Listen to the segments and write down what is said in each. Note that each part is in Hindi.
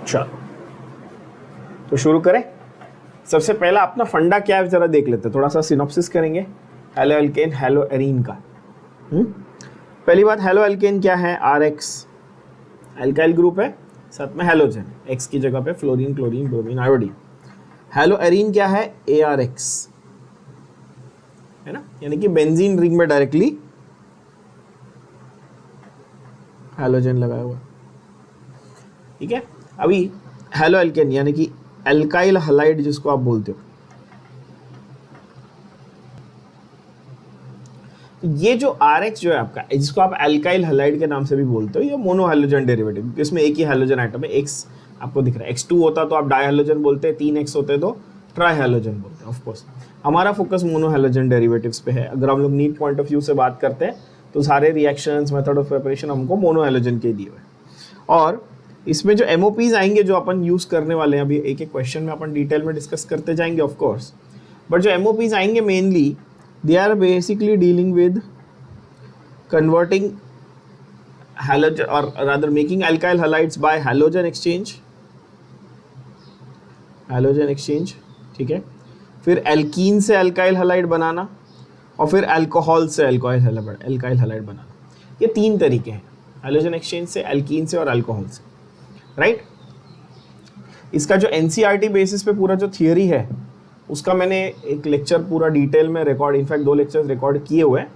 चलो तो शुरू करें। सबसे पहला अपना फंडा क्या है जरा देख लेते हैं, थोड़ा सा सिनॉप्सिस करेंगे हेलो एल्केन हेलो एरीन का। पहली बात, हेलो एल्केन क्या है? RX एल्काइल ग्रुप है, साथ में हेलोजन, X की जगह पे fluorine chlorine bromine iodine. Hello arene क्या है? ARX है ना, यानी कि बेंजीन रिंग में डायरेक्टली हेलोजन लगाया हुआ। ठीक है, अभी हेलो एल्केन यानी कि एल्काइल हलाइड जिसको आप बोलते हो, ये जो RX जो है आपका, जिसको आप एल्काइल हलाइड के नाम से भी बोलते हो, ये मोनो हेलोजन डेरिवेटिव, इसमें एक ही हेलोजन आइटम है। X आपको दिख रहा है, X2 होता तो आप डाई हेलोजन बोलते हैं, 3X होते तो ट्राई हेलोजन बोलते हैं। ऑफ कोर्स हमारा फोकस मोनो हेलोजन डेरिवेटिव्स पे है। अगर हम लोग नीट पॉइंट ऑफ व्यू से बात करते हैं तो सारे रिएक्शंस, मेथड ऑफ प्रिपरेशन हमको मोनो हेलोजन के दिए हुए हैं। और इसमें जो MOPs आएंगे जो अपन यूज करने वाले हैं, अभी एक एक क्वेश्चन में अपन डिटेल में डिस्कस करते जाएंगे ऑफ कोर्स, बट जो MOPs आएंगे mainly they are basically dealing with converting halogen or rather making alkyl halides by halogen exchange, ठीक है, फिर एल्कीन से अल्काइल हलाइड बनाना और फिर अल्कोहल से अल्काइल हलाइड बनाना। ये तीन तरीके हैं, हैलोजन एक्सचेंज से, एल्कीन से और अल्कोहल से, राइट। इसका जो NCERT बेसिस पे पूरा जो थियरी है उसका मैंने एक लेक्चर पूरा डिटेल में रिकॉर्ड, इनफैक्ट 2 लेक्चर्स रिकॉर्ड किए हुए हैं।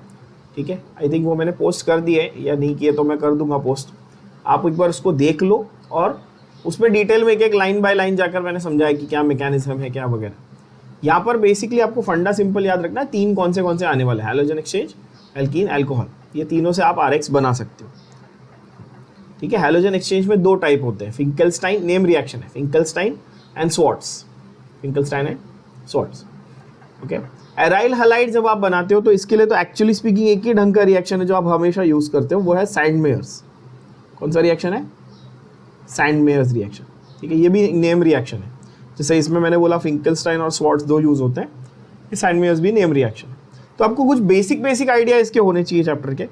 ठीक है, आई थिंक वो मैंने पोस्ट कर दिए, या नहीं किए तो मैं कर दूंगा पोस्ट। आप एक बार उसको देख लो और उसमें डिटेल में एक एक लाइन बाय लाइन जाकर मैंने समझाया कि क्या मैकेनिज्म है क्या वगैरह। यहाँ पर बेसिकली आपको फंडा सिंपल याद रखना है, तीन कौन से आने वाले हैं, हैलोजन एक्सचेंज, एल्कीन, अल्कोहल, ये तीनों से आप RX बना सकते हो। ठीक है, हैलोजन एक्सचेंज में 2 टाइप होते हैं, फिंकलस्टाइन नेम रिएक्शन है, Finkelstein and Swarts, okay. Aryl halide जब आप बनाते हो तो इसके लिए तो एक्चुअली स्पीकिंग एक ही ढंग का रिएक्शन है जो आप हमेशा यूज करते हो, वो है सैंडमेयर्स। कौन सा रिएक्शन है? सैंडमेयर्स रिएक्शन। ठीक है, ये भी नेम रिएक्शन है, जैसे इसमें मैंने बोला फिंकलस्टाइन और स्वार्ट्स 2 यूज होते हैं, ये सैंडमेयर्स भी नेम रिएक्शन है। तो आपको कुछ बेसिक आइडिया इसके होने चाहिए चैप्टर के,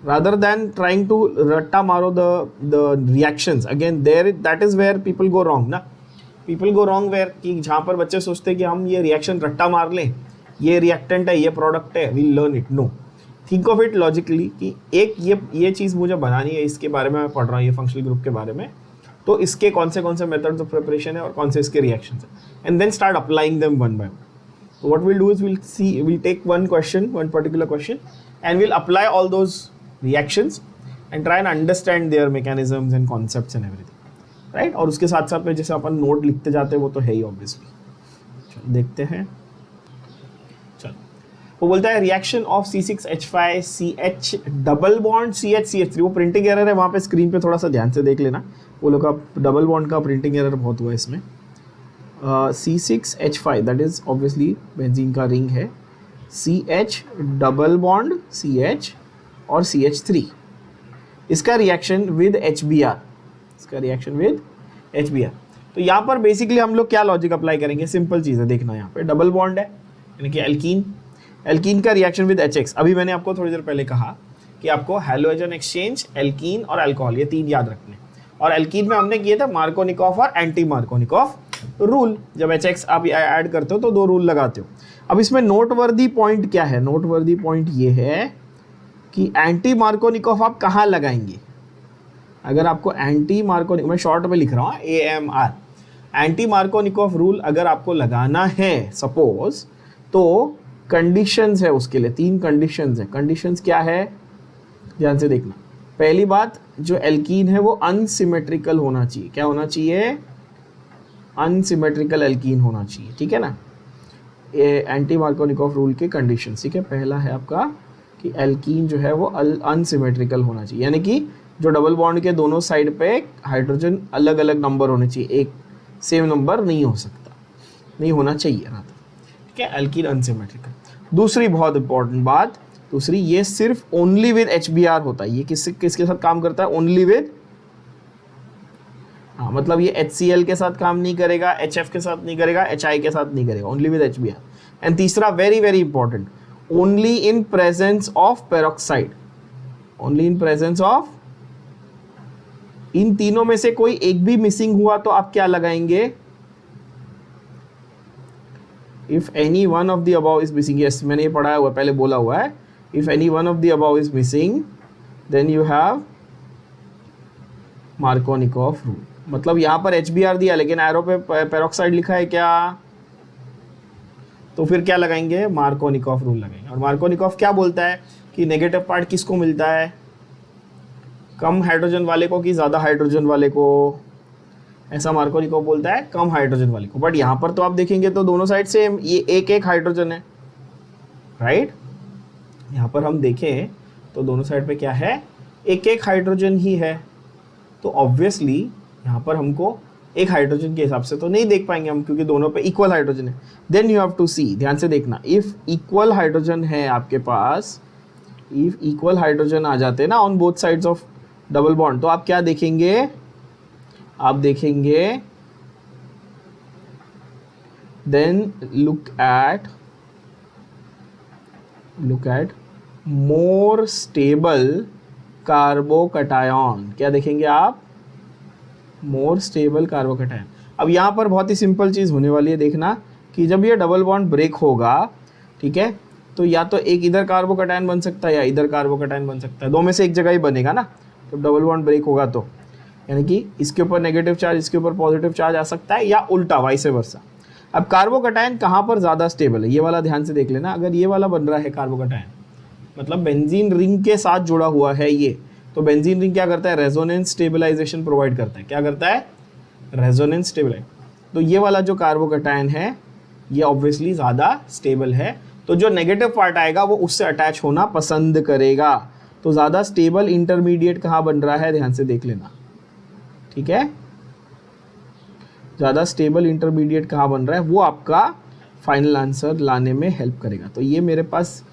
rather than trying to रट्टा मारो the reactions again, there that is where people go wrong ना। people go wrong where कि जहाँ पर बच्चे सोचते हैं कि हम ये रिएक्शन रट्टा मार लें, ये रिएक्टेंट है, ये प्रोडक्ट है, we'll learn it, no, think of it logically कि एक ये चीज़ मुझे बनानी है, इसके बारे में मैं पढ़ रहा हूँ, ये फंक्शनल ग्रुप के बारे में, तो इसके कौन से मेथड्स ऑफ प्रिपरेशन है और कौन से इसके रिएक्शंस है, and then start applying them one by one. So what we'll do is we'll take one particular question and we'll apply all those reactions and try and understand their mechanisms and concepts and everything, right? और उसके साथ साथ में जैसे अपन नोट लिखते जाते हैं वो तो है ही ऑब्वियसली। चलो देखते हैं। चलो वो बोलता है reaction of C6H5CH double bond CH3, वो प्रिंटिंग एरर है वहाँ पे, स्क्रीन पे थोड़ा सा ध्यान से देख लेना, वो लोग का डबल बॉन्ड का प्रिंटिंग एरर बहुत हुआ है इसमें। C6H5 that is obviously benzene का रिंग है, CH डबल बॉन्ड CH और CH3, इसका रिएक्शन विद HBr, तो यहाँ पर बेसिकली हम लोग क्या लॉजिक अप्लाई करेंगे, सिंपल चीज़ है, देखना यहाँ पे डबल बॉन्ड है यानी कि एल्कीन का रिएक्शन विद HX। अभी मैंने आपको थोड़ी देर पहले कहा कि आपको हैलोजन एक्सचेंज, एल्कीन और अल्कोहल, ये 3 याद रखने, और एल्कीन में हमने किए थे मार्कोनिकॉफ और एंटी मार्कोनिकॉफ रूल। जब HX आप ऐड करते हो तो 2 रूल लगाते हो। अब इसमें नोटवर्दी पॉइंट क्या है? नोटवर्दी पॉइंट ये है कि एंटी मार्कोनिकॉफ आप कहाँ लगाएंगे। अगर आपको एंटी मार्कोनिकॉफ, मैं शॉर्ट में लिख रहा हूँ AMR, एंटी मार्कोनिकॉफ रूल अगर आपको लगाना है सपोज, तो कंडीशंस है उसके लिए, 3 कंडीशंस है। कंडीशंस क्या है ध्यान से देखना। पहली बात, जो एल्कीन है वो अनसिमेट्रिकल होना चाहिए। क्या होना चाहिए? अनसिमेट्रिकल एल्कीन होना चाहिए, ठीक है ना, एंटी मार्कोनिकॉफ रूल के कंडीशन। ठीक है, पहला है आपका कि एल्कीन जो है वो अनसिमेट्रिकल होना चाहिए, यानी कि जो डबल बॉन्ड के दोनों साइड पे हाइड्रोजन अलग अलग नंबर होने चाहिए, एक सेम नंबर नहीं हो सकता, नहीं होना चाहिए ना, ठीक है, एल्कीन अनसिमेट्रिकल। दूसरी बहुत इंपॉर्टेंट बात, दूसरी, ये सिर्फ ओनली विद HBr होता है। ये किसके साथ काम करता है? ओनली विद, हाँ, मतलब ये HCl के साथ काम नहीं करेगा, HF के साथ नहीं करेगा, HI के साथ नहीं करेगा, ओनली विद HBr। एंड तीसरा very very important, only in presence of peroxide, only in presence of इन तीनों में से कोई एक भी मिसिंग हुआ तो आप क्या लगाएंगे? If any one of the above is missing, yes मैंने ये पढ़ा हुआ, पहले बोला हुआ है, if any one of the above is missing then you have Markovnikov rule. मतलब यहाँ पर HBr दिया लेकिन एरो पे पेरोक्साइड लिखा है क्या, तो फिर क्या लगाएंगे? मार्कोनिकॉफ रूल लगाएंगे। और मार्कोनिकॉफ क्या बोलता है कि नेगेटिव पार्ट किसको मिलता है? कम हाइड्रोजन वाले को कि ज़्यादा हाइड्रोजन वाले को? ऐसा मार्कोनिकॉफ बोलता है कम हाइड्रोजन वाले को। बट यहाँ पर तो आप देखेंगे तो दोनों साइड से ये एक एक हाइड्रोजन है, राइट? यहाँ पर हम देखें तो दोनों साइड पे क्या है? एक एक हाइड्रोजन ही है। तो ऑब्वियसली यहाँ पर हमको एक हाइड्रोजन के हिसाब से तो नहीं देख पाएंगे हम, क्योंकि दोनों पे इक्वल हाइड्रोजन है। Then you have to see, ध्यान से देखना, इफ इक्वल हाइड्रोजन है आपके पास, इफ इक्वल हाइड्रोजन आ जाते हैं ना on both sides of double bond, तो आप क्या देखेंगे? आप देखेंगे then look at more stable carbocation. क्या देखेंगे आप? More stable carbocation. अब यहाँ पर बहुत ही सिंपल चीज़ होने वाली है, देखना कि जब ये डबल बॉन्ड ब्रेक होगा, ठीक है, तो या तो एक इधर कार्बोकटायन बन सकता है या इधर कार्बोकटायन बन सकता है, दो में से एक जगह ही बनेगा ना। तो डबल बॉन्ड ब्रेक होगा तो यानी कि इसके ऊपर नेगेटिव चार्ज, इसके ऊपर पॉजिटिव चार्ज आ सकता है, या उल्टा वाइस वर्सा। अब कार्बोकटायन कहाँ पर ज़्यादा स्टेबल है, ये वाला ध्यान से देख लेना। अगर ये वाला बन रहा है कार्बोकटायन, मतलब बेंजीन रिंग के साथ जुड़ा हुआ है ये, तो बेंजीन रिंग क्या करता है? रेजोनेंस स्टेबलाइजेशन प्रोवाइड करता है। क्या करता है? Resonance stabilize. तो ये वाला जो कार्बोकटायन है ये ऑब्वियसली ज़्यादा स्टेबल है, तो जो नेगेटिव पार्ट आएगा वो उससे अटैच होना पसंद करेगा। तो ज़्यादा स्टेबल इंटरमीडिएट कहाँ बन रहा है, ध्यान से देख लेना, ठीक है? ज़्यादा स्टेबल इंटरमीडिएट कहाँ बन रहा है, वो आपका फाइनल आंसर लाने में हेल्प करेगा। तो ये मेरे पास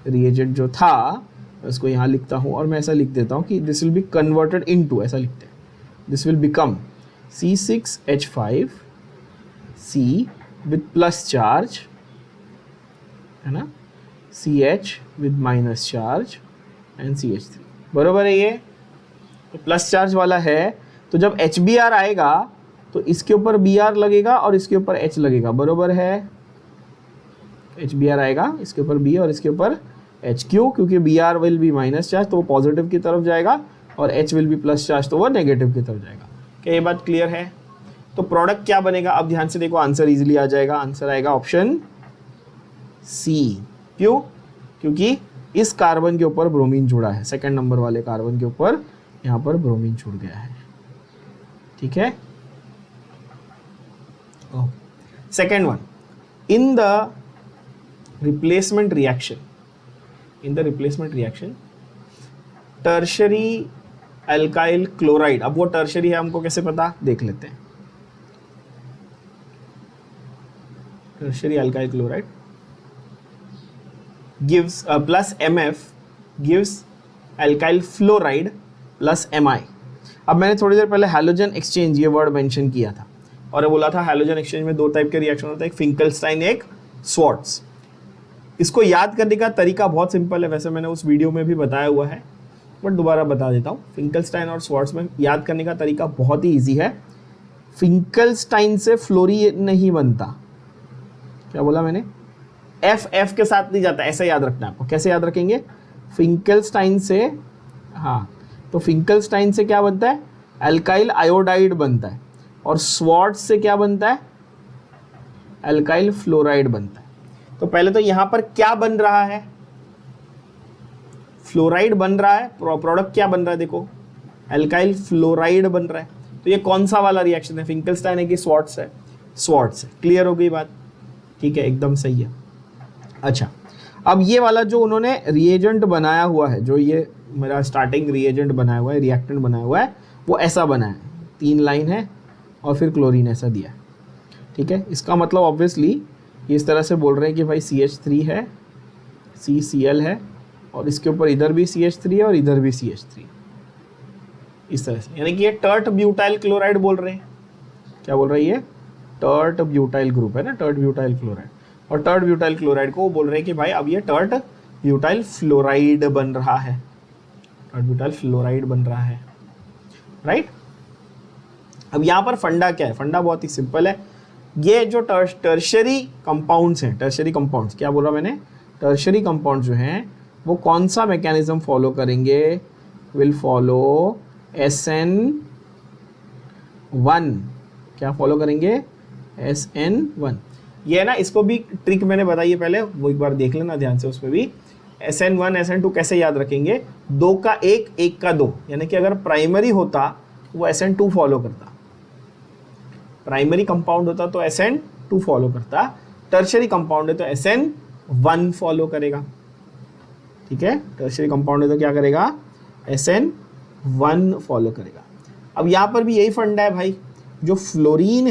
रिएजेंट जो था, इसको यहाँ लिखता हूँ और मैं ऐसा लिख देता हूँ कि this will be converted into, ऐसा लिखते हैं, this will become C6H5C with plus charge, है ना, CH with minus charge and CH3। बरोबर है? ये तो प्लस चार्ज वाला है, तो जब HBr आएगा तो इसके ऊपर Br लगेगा और इसके ऊपर H लगेगा। बरोबर है? HBr आएगा, इसके ऊपर B और इसके ऊपर H। क्यों? क्योंकि Br will be minus charge तो वो पॉजिटिव की तरफ जाएगा, और H will be plus charge तो वो नेगेटिव की तरफ जाएगा। क्या ये बात क्लियर है? तो प्रोडक्ट क्या बनेगा? अब ध्यान से देखो, आंसर इजीली आ जाएगा। आंसर आएगा ऑप्शन C। क्यों? क्योंकि इस कार्बन के ऊपर ब्रोमीन जुड़ा है, सेकंड नंबर वाले कार्बन के ऊपर यहाँ पर ब्रोमीन जुड़ गया है, ठीक है? Second one, in the replacement reaction tertiary alkyl chloride. अब वो टर्शरी है हमको कैसे पता, देख लेते हैं। Tertiary alkyl chloride gives plus MF gives alkyl fluoride plus Mi। अब मैंने थोड़ी देर पहले हैलोजन एक्सचेंज ये वर्ड मेंशन किया था और बोला था हैलोजन एक्सचेंज में दो टाइप के रिएक्शन होता है, एक फिंकलस्टाइन, एक स्वार्ट्ज। इसको याद करने का तरीका बहुत सिंपल है, वैसे मैंने उस वीडियो में भी बताया हुआ है बट दोबारा बता देता हूँ। फिंकलस्टाइन और स्वार्ट्ज में याद करने का तरीका बहुत ही ईजी है। फिंकलस्टाइन से फ्लोरीन नहीं बनता। क्या बोला मैंने? एफ के साथ नहीं जाता, ऐसे याद रखना है आपको। कैसे याद रखेंगे? फिंकलस्टाइन से, हाँ, तो फिंकलस्टाइन से क्या बनता है? अल्काइल आयोडाइड बनता है, और स्वार्ट्ज से क्या बनता है? अल्काइल फ्लोराइड बनता है। तो पहले तो यहाँ पर क्या बन रहा है? फ्लोराइड बन रहा है। प्रोडक्ट क्या बन रहा है? देखो, अल्काइल फ्लोराइड बन रहा है। तो ये कौन सा वाला रिएक्शन है? फिंकलस्टाइन है कि स्वार्ट्ज है? स्वार्ट्ज है। क्लियर हो गई बात? ठीक है, एकदम सही है। अच्छा, अब ये वाला जो उन्होंने रिएजेंट बनाया हुआ है, जो ये मेरा स्टार्टिंग रिएजेंट बनाया हुआ है, रिएक्टेंट बनाया हुआ है, वो ऐसा बना है, 3 लाइन है और फिर क्लोरीन ऐसा दिया है। ठीक है, इसका मतलब ऑब्वियसली इस तरह से बोल रहे हैं कि भाई CH3 है, CCl है, और इसके ऊपर इधर भी CH3 है और इधर भी CH3, इस तरह से। यानी कि ये टर्ट ब्यूटाइल क्लोराइड बोल रहे हैं। क्या बोल रही है? टर्ट ब्यूटाइल ग्रुप है ना, टर्ट ब्यूटाइल क्लोराइड। और टर्ट ब्यूटाइल क्लोराइड को वो बोल रहे हैं कि भाई अब ये टर्ट ब्यूटाइल फ्लोराइड बन रहा है, टर्ट ब्यूटाइल फ्लोराइड बन रहा है, राइट। अब यहाँ पर फंडा क्या है, फंडा बहुत ही सिंपल है। ये जो टर्शरी कंपाउंड्स हैं, टर्शरी कंपाउंड्स क्या बोल रहा मैंने, टर्शरी कंपाउंड जो हैं वो कौन सा मैकेनिज्म फॉलो करेंगे, विल फॉलो SN1, क्या फॉलो करेंगे, SN1। ये है ना, इसको भी ट्रिक मैंने बताई है पहले, वो एक बार देख लेना ध्यान से। उसमें भी SN1 SN2 कैसे याद रखेंगे, 2 का 1 1 का 2, यानी कि अगर प्राइमरी होता वो SN2 फॉलो करता, प्राइमरी कंपाउंड होता तो SN2 फॉलो करता, टर्शरी कंपाउंड है तो SN1 फॉलो करेगा। ठीक है, टर्शरी कंपाउंड है तो क्या करेगा, SN1 फॉलो करेगा। अब यहाँ पर भी यही फंडा है भाई, जो फ्लोरीन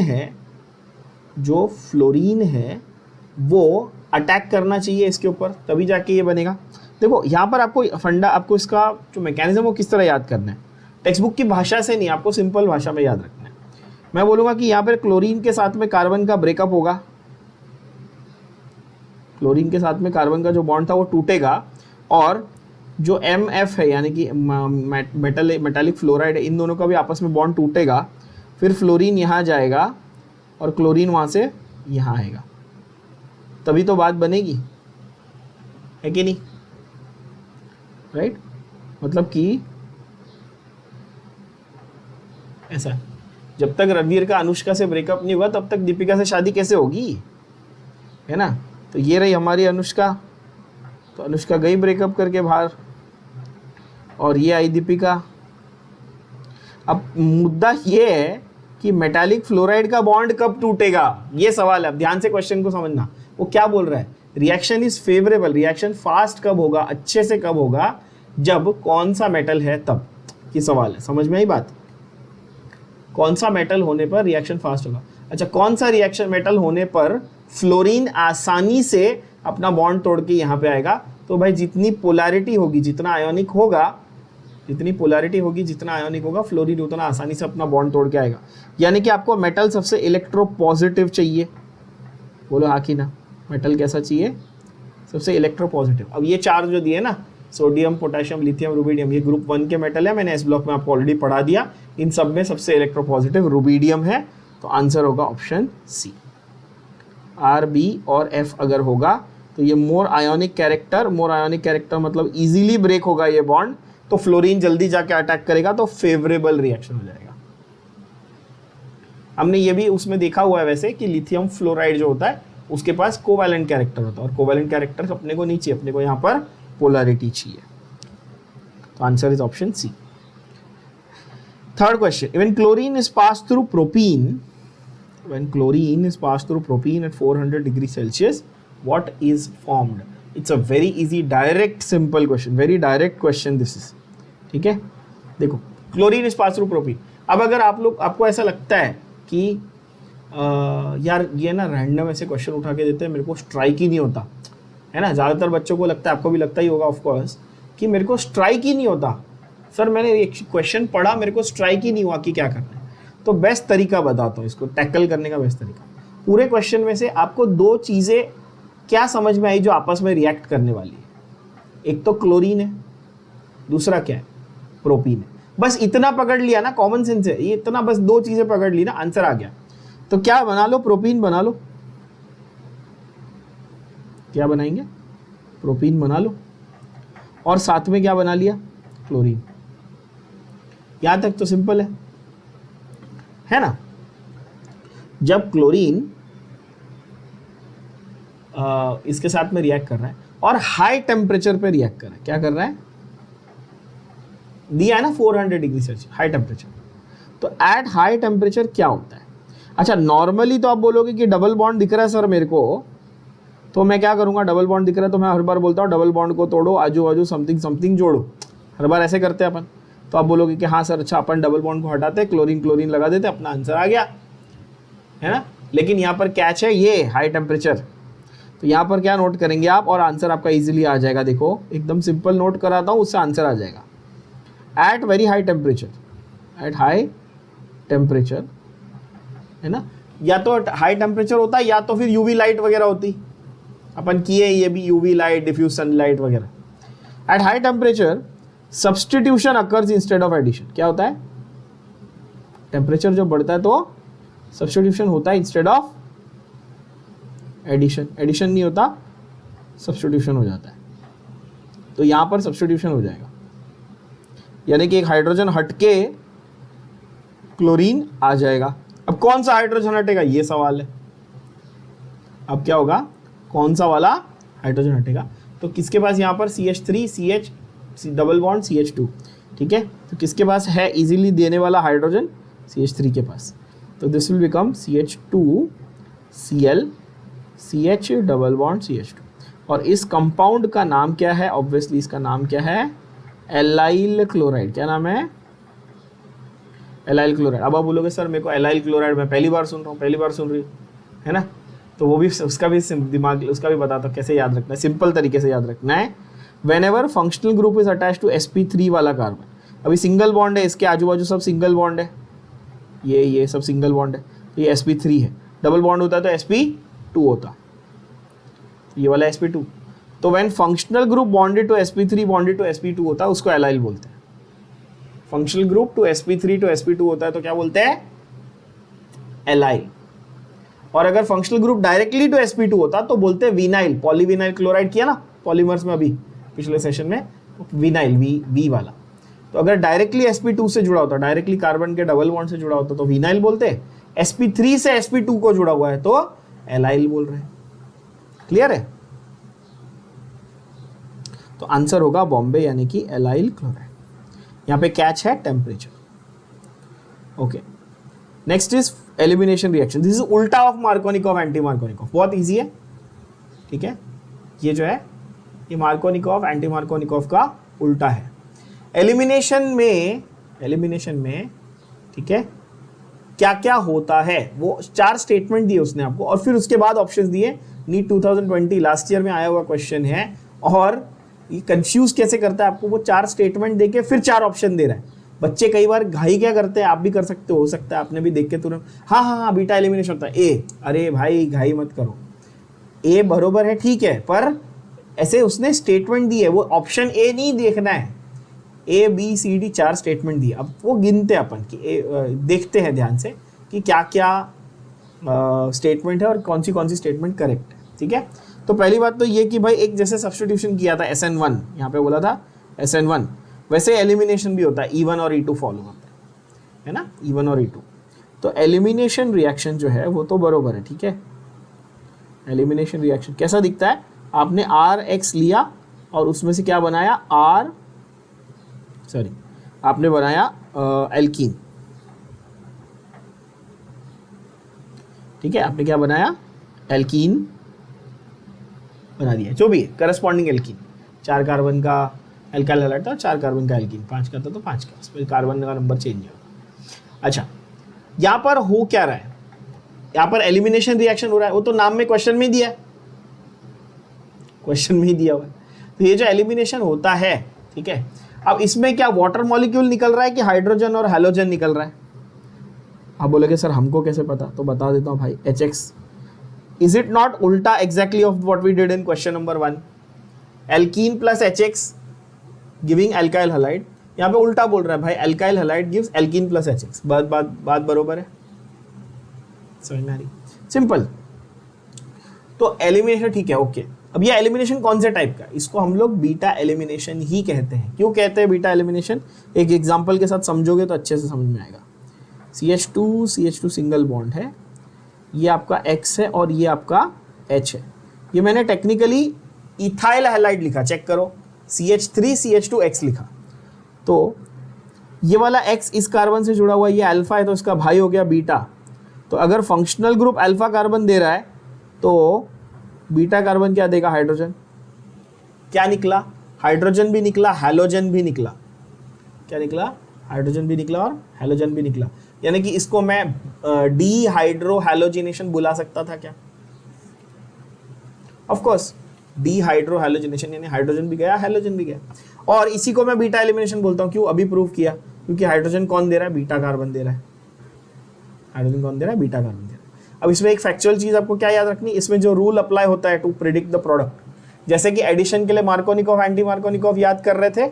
है वो अटैक करना चाहिए इसके ऊपर, तभी जाके ये बनेगा। देखो यहाँ पर आपको फंडा, आपको इसका जो मैकेनिज्म वो किस तरह याद करना है, टेक्स्ट बुक की भाषा से नहीं, आपको सिंपल भाषा में याद रखना है। मैं बोलूँगा कि यहाँ पर क्लोरीन के साथ में कार्बन का ब्रेकअप होगा, क्लोरीन के साथ में कार्बन का जो बॉन्ड था वो टूटेगा, और जो MF है यानी कि मेटालिक फ्लोराइड है, इन दोनों का भी आपस में बॉन्ड टूटेगा, फिर फ्लोरीन यहाँ जाएगा और क्लोरीन वहाँ से यहाँ आएगा, तभी तो बात बनेगी, है कि नहीं, राइट। मतलब कि ऐसा, जब तक रणवीर का अनुष्का से ब्रेकअप नहीं हुआ तब तक दीपिका से शादी कैसे होगी, है ना। तो ये रही हमारी अनुष्का, तो अनुष्का गई ब्रेकअप करके बाहर, और ये आई दीपिका। अब मुद्दा ये है कि मेटालिक फ्लोराइड का बॉन्ड कब टूटेगा, ये सवाल है। अब ध्यान से क्वेश्चन को समझना, वो क्या बोल रहा है, reaction is favourable, reaction fast कब होगा, अच्छे से कब होगा, जब कौन सा मेटल है तब, ये सवाल है। समझ में आई बात, कौन सा मेटल होने पर रिएक्शन फास्ट होगा। अच्छा, कौन सा रिएक्शन मेटल होने पर फ्लोरीन आसानी से अपना बॉन्ड तोड़ के यहाँ पे आएगा, तो भाई जितनी पोलैरिटी होगी, जितना आयोनिक होगा, जितनी पोलैरिटी होगी, जितना आयोनिक होगा, फ्लोरीन उतना आसानी से अपना बॉन्ड तोड़ के आएगा। यानी कि आपको मेटल सबसे इलेक्ट्रोपॉजिटिव चाहिए, बोलो हाँ कि ना, मेटल कैसा चाहिए, सबसे इलेक्ट्रोपॉजिटिव। अब ये चार जो दिए ना, सोडियम, पोटेशियम, लिथियम, रुबिडियम, ये ग्रुप 1 के मेटल है, मैंने एस ब्लॉक में आपको ऑलरेडी पढ़ा दिया। इन सब में सबसे इलेक्ट्रोपॉजिटिव रुबिडियम है, तो आंसर होगा ऑप्शन सी। आर, बी और एफ अगर होगा तो ये मोर आयोनिक कैरेक्टर मतलब इजीली ब्रेक होगा ये बॉन्ड, तो फ्लोरीन जल्दी जाके अटैक करेगा, तो फेवरेबल रिएक्शन हो जाएगा। हमने ये भी उसमें देखा हुआ है वैसे कि लिथियम फ्लोराइड जो होता है उसके पास कोवैलेंट कैरेक्टर होता है, और कोवैलेंट कैरेक्टर अपने को नहीं चाहिए, अपने को यहाँ पर पोलैरिटी चाहिए। तो answer is option C. Third question, when chlorine is pass through propene, when chlorine is passed through propene at 400 degrees Celsius, what is formed? It's a very easy, direct, simple question, very direct question this is. ठीक है, देखो chlorine is pass through propene. अब अगर आपको ऐसा लगता है कि यार ये ना रैंडम ऐसे क्वेश्चन उठा के देते हैं, मेरे को स्ट्राइक ही नहीं होता, है ना, ज़्यादातर बच्चों को लगता है, आपको भी लगता ही होगा ऑफ कोर्स, कि मेरे को स्ट्राइक ही नहीं होता सर, मैंने एक क्वेश्चन पढ़ा, मेरे को स्ट्राइक ही नहीं हुआ कि क्या करना है। तो बेस्ट तरीका बताता हूँ इसको टैकल करने का। बेस्ट तरीका, पूरे क्वेश्चन में से आपको दो चीज़ें क्या समझ में आई जो आपस में रिएक्ट करने वाली है, एक तो क्लोरीन है, दूसरा क्या है, प्रोपीन है। बस इतना पकड़ लिया ना, कॉमन सेंस है ये, इतना बस दो चीज़ें पकड़ ली ना, आंसर आ गया। तो क्या बना लो, प्रोपीन बना लो। क्या बनाएंगे, प्रोपीन बना लो, और साथ में क्या बना लिया, क्लोरीन। यहां तक तो सिंपल है ना। जब क्लोरीन इसके साथ में रिएक्ट कर रहा है और हाई टेम्परेचर पे रिएक्ट कर रहा है, क्या कर रहा है, दिया है ना 400 डिग्री सेल्सियस हाई टेम्परेचर। तो एट हाई टेम्परेचर क्या होता है। अच्छा, नॉर्मली तो आप बोलोगे कि डबल बॉन्ड दिख रहा है सर मेरे को, तो मैं क्या करूंगा, डबल बॉन्ड दिख रहा है तो मैं हर बार बोलता हूँ डबल बॉन्ड को तोड़ो, आजू बाजू समथिंग समथिंग जोड़ो, हर बार ऐसे करते हैं अपन। तो आप बोलोगे कि हाँ सर, अच्छा अपन डबल बॉन्ड को हटाते, क्लोरीन लगा देते, अपना आंसर आ गया, है ना। लेकिन यहाँ पर कैच है ये हाई टेम्परेचर। तो यहाँ पर क्या नोट करेंगे आप, और आंसर आपका इजीली आ जाएगा। देखो एकदम सिंपल नोट कराता हूँ, उससे आंसर आ जाएगा। At very high temperature, at high temperature, है ना, या तो हाई टेम्परेचर होता है या तो फिर यूवी लाइट वगैरह होती, अपन किए ये भी, यूवी लाइट, डिफ्यूज सनलाइट वगैरह। At high temperature substitution occurs instead of addition. क्या होता है, टेम्परेचर जब बढ़ता है तो सब्स्टिट्यूशन होता है इंस्टेड ऑफ एडिशन, एडिशन नहीं होता, सब्स्टिट्यूशन हो जाता है। तो यहाँ पर सब्स्टिट्यूशन हो जाएगा, यानी कि एक हाइड्रोजन हटके क्लोरीन आ जाएगा। अब कौन सा हाइड्रोजन हटेगा ये सवाल है। अब क्या होगा, कौन सा वाला हाइड्रोजन हटेगा? तो किसके पास यहाँ पर CH3 CH double bond CH2, ठीक है, तो किसके पास है इजीली देने वाला हाइड्रोजन? CH3 के पास। तो this will become CH2 Cl CH double bond CH2। और इस कंपाउंड का नाम क्या है? ऑब्वियसली इसका नाम क्या है? Allyl chloride. क्या नाम है? Allyl chloride. अब आप बोलोगे सर मेरे को एलाइल क्लोराइड मैं पहली बार सुन रहा हूँ, पहली बार सुन रही है ना, तो वो भी उसका भी दिमाग उसका भी बताता हूँ कैसे याद रखना है, सिंपल तरीके से याद रखना है। Whenever functional group is attach to sp3 वाला कार्बन, अभी सिंगल बॉन्ड है, इसके आजू बाजू सब सिंगल बॉन्ड है, ये सब सिंगल बॉन्ड है, तो ये sp3 है। डबल बॉन्ड होता है तो sp2 होता, ये वाला sp2। तो when functional group bonded to sp3 bonded to sp2 होता है, उसको एलाइल बोलते हैं। Functional group to sp3 to sp2 होता है तो क्या बोलते हैं? एलाइल। और अगर functional group directly to sp2 होता तो बोलते हैं विनाइल। पॉलीविनाइल क्लोराइड किया ना पॉलीमर्स में अभी पिछले सेशन में, विनाइल वी वाला। तो अगर डायरेक्टली sp2 से जुड़ा होता, डायरेक्टली कार्बन के डबल बॉन्ड से जुड़ा होता तो विनाइल बोलते हैं, sp3 से sp2 को जुड़ा हुआ है तो एलाइल बोल रहे हैं। क्लियर है? तो आंसर होगा बॉम्बे, यानी कि एलाइल क्लोराइड। यहां पे कैच है temperature. Okay, next is elimination reaction. This is उल्टा ऑफ मार्कोनिकॉफ एंटी मार्कोनिकॉफ, बहुत इजी है, ठीक है। ये जो है ये मार्कोनिकॉफ एंटी मार्कोनिकॉफ का उल्टा है। एलिमिनेशन में ठीक है क्या क्या होता है, वो 4 स्टेटमेंट दिए उसने आपको, और फिर उसके बाद ऑप्शंस दिए। नीट 2020 लास्ट ईयर में आया हुआ क्वेश्चन है, और ये कंफ्यूज कैसे करता है आपको, वो 4 स्टेटमेंट देके फिर 4 ऑप्शन दे रहा है। बच्चे कई बार घाई क्या करते हैं, आप भी कर सकते हो सकता है आपने भी देख के तुरंत हाँ बीटा एलिमिनेशन होता है ए, अरे भाई घाई मत करो, ए बरोबर है ठीक है, पर ऐसे उसने स्टेटमेंट दी है, वो ऑप्शन ए नहीं देखना है, A B C D 4 statement दिए। अब वो गिनते हैं अपन कि देखते हैं ध्यान से कि क्या क्या स्टेटमेंट है और कौन सी स्टेटमेंट करेक्ट है, ठीक है। तो पहली बात तो ये कि भाई एक जैसे सब्स्टिट्यूशन किया था SN1, यहाँ पे बोला था SN1, वैसे एलिमिनेशन भी होता है, E1 और E2 फॉलो करता है ना, E1 और E2। तो एलिमिनेशन रिएक्शन जो है वो तो बरोबर है, ठीक है। एलिमिनेशन रिएक्शन कैसा दिखता है, आपने RX लिया और उसमें से क्या बनाया, आपने बनाया एल्कीन, ठीक है, आपने क्या बनाया, एल्कीन बना दिया, जो भी है करस्पॉन्डिंग एल्कीन। 4 कार्बन का एल्काइल हैलाइड था, 4 कार्बन का एल्कीन, 5 का था तो 5 का, इसमें कार्बन का नंबर चेंज होगा। अच्छा, यहाँ पर हो क्या रहा है, यहाँ पर एलिमिनेशन रिएक्शन हो रहा है, वो तो नाम में क्वेश्चन में दिया है, क्वेश्चन में ही दिया हुआ है। तो ये जो एलिमिनेशन होता है, ठीक है, अब इसमें क्या वाटर मॉलिक्यूल निकल रहा है कि हाइड्रोजन और हैलोजन निकल रहा है? आप बोलोगे सर हमको कैसे पता, तो बता देता हूँ भाई, HX। इज इट नॉट उल्टा exactly of what we did in question number 1? Alkene plus HX giving alkyl halide, यहाँ पे उल्टा बोल रहा है भाई, alkyl halide gives alkene plus HX। बात बरोबर है, समझ में आ रही? सिंपल। तो एलिमिनेशन ठीक है, ओके। अब ये एलिमिनेशन कौन से टाइप का, इसको हम लोग बीटा एलिमिनेशन ही कहते हैं। क्यों कहते हैं बीटा एलिमिनेशन, एक एग्जांपल के साथ समझोगे तो अच्छे से समझ में आएगा। CH2 सिंगल बॉन्ड है, ये आपका X है और ये आपका H है। ये मैंने टेक्निकली इथाइल हैलाइड लिखा, चेक करो, CH3 CH2X लिखा। तो ये वाला X इस कार्बन से जुड़ा हुआ, ये अल्फा है तो इसका भाई हो गया बीटा। तो अगर फंक्शनल ग्रुप अल्फा कार्बन दे रहा है तो बीटा कार्बन क्या देगा, हाइड्रोजन। क्या निकला, हाइड्रोजन भी निकला, हैलोजन भी निकला। क्या निकला, हाइड्रोजन भी निकला और हैलोजन भी निकला। यानी कि इसको मैं डीहाइड्रो हैलोजिनेशन बुला सकता था क्या? ऑफ कोर्स, डीहाइड्रो हैलोजिनेशन, यानी हाइड्रोजन भी गया हैलोजन भी गया। और इसी को मैं बीटा एलिमिनेशन बोलता हूँ। क्यों, अभी प्रूव किया, क्योंकि हाइड्रोजन कौन दे रहा है, बीटा कार्बन दे रहा है। हाइड्रोजन कौन दे रहा है, बीटा कार्बन दे रहा है। अब इसमें एक फैक्चुअल चीज आपको क्या याद रखनी, इसमें जो रूल अप्लाई होता है टू प्रिडिक्ट द प्रोडक्ट, जैसे कि एडिशन के लिए मार्कोनिकॉफ एंटी मार्कोनिकॉफ याद कर रहे थे,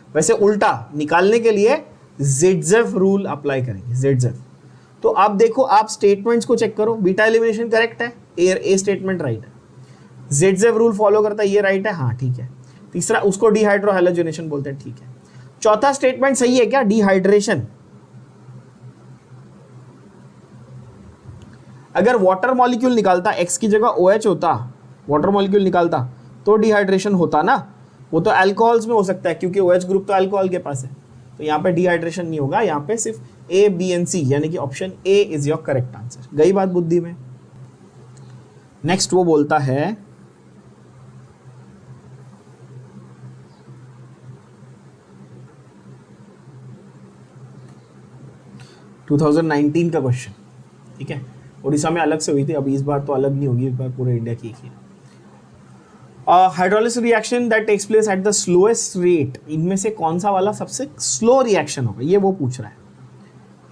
वैसे उल्टा निकालने के लिए ज़ेडज़ेफ रूल अप्लाई करेंगे। ज़ेडज़ेफ तो आप देखो, आप स्टेटमेंट्स को चेक करो, बीटा एलिमिनेशन करेक्ट है, ए स्टेटमेंट राइट है, जेडजेव रूल फॉलो करता है, ये राइट है, हाँ ठीक है। तीसरा उसको डिहाइड्रो हैलोजिनेशन बोलते हैं, ठीक है। चौथा स्टेटमेंट सही है क्या, डिहाइड्रेशन। अगर वाटर मॉलिक्यूल निकालता, एक्स की जगह OH होता, वाटर मॉलिक्यूल निकालता तो डिहाइड्रेशन होता ना। वो तो अल्कोहल्स में हो सकता है क्योंकि OH ग्रुप तो अल्कोहल के पास है, तो यहाँ पे डिहाइड्रेशन नहीं होगा, यहाँ पे सिर्फ A, B and C, यानी कि option A is your correct answer. गई बात बुद्धि में। नेक्स्ट वो बोलता है (2019) का क्वेश्चन, ठीक है। उड़ीसा में अलग से हुई थी, अब इस बार तो अलग नहीं होगी, इस बार पूरे इंडिया की है। Hydrolysis reaction that takes place at the slowest rate, इनमें से कौन सा वाला सबसे स्लो रिएक्शन होगा, ये वो पूछ रहा है।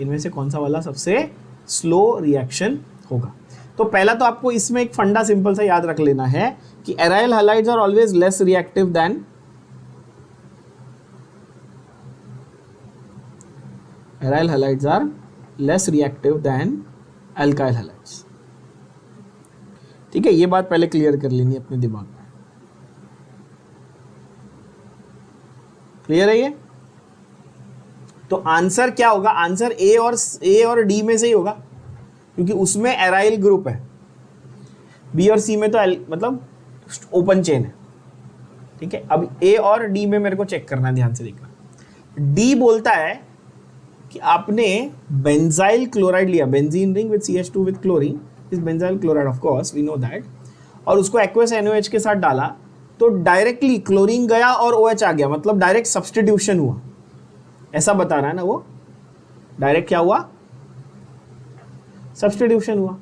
इनमें से कौन सा वाला सबसे स्लो रिएक्शन होगा। तो पहला तो आपको इसमें एक फंडा सिंपल सा याद रख लेना है कि aryl halides are always less reactive than aryl halides are less reactive than alkyl halides. ठीक है, ये बात पहले क्लियर कर लेनी अपने दिमाग में। क्लियर है ये? तो आंसर क्या होगा, आंसर ए और डी में से ही होगा क्योंकि उसमें एराइल ग्रुप है, बी और सी में तो मतलब ओपन चेन है। ठीक है, अब ए और डी में मेरे को चेक करना है, ध्यान से देखना। डी बोलता है कि आपने बेंजाइल क्लोराइड लिया, benzene ring with CH2 with chlorine, इस benzyl chloride of course we know that, और उसको एक्वस NaOH के साथ डाला तो डायरेक्टली क्लोरीन गया और OH आ गया, मतलब डायरेक्ट सब्स्टिट्यूशन हुआ, ऐसा बता रहा है ना वो। डायरेक्ट क्या हुआ, सब्स्टिट्यूशन हुआ।